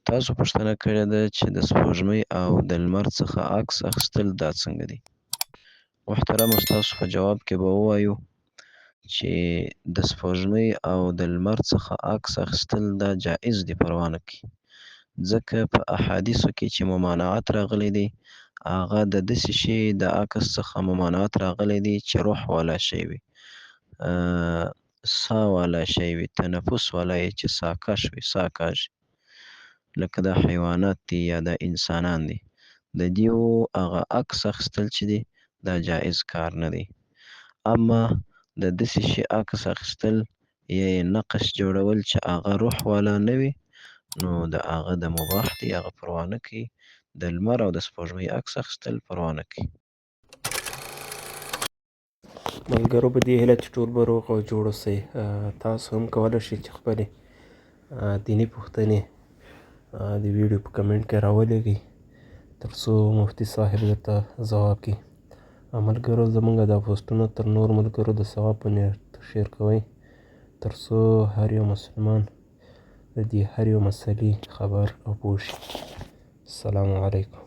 تاسو پوښتنه کړې ده چې د سپوږمۍ او د لمر څخه عکس اخیستل دا څنګه دي؟ محترمه ستاسو په جواب کې به ووایو چې د سپوږمۍ او د لمر څخه عکس اخیستل دا جایز دي پروا نه کوي. ځکه په احادیثو کې چې ممانعت راغلی دی هغه د داسې شي د عکس څخه ممانعت راغلی دی چې روح والا شی وي، ساه والا شی وي، تنفس والا یې چې ساه کش وي، ساه کاږي، لکه دا حیوانات دي یا دا انسانان دي. د دیو هغه عکس اخیستل چې دی دا جایز کار نه دی. اما د داسې شي عکس اخیستل یا یې نقش جوړول چې هغه روح والا نه وي نو د هغه د مباح دی، هغه پروا نه کوي. د لمر او د سپوږمۍ عکس اخیستل پروا نه کوي. ملګرو په دې هیله چې ټول به روغ او جوړ اوسئ. تاسو هم کولی شئ چې خپلې دیني پوښتنې د ویډیو په کمنټ کې راولېږئ تر څو مفتي صاحب درته ځواب کړي. ملګرو زموږ دا پوسټونه تر نورو ملګرو د ثواب په نیت شیر کوئ تر څو هر یو مسلمان د دې هر یو مسلې خبر او پوه شي. السلام علیکم.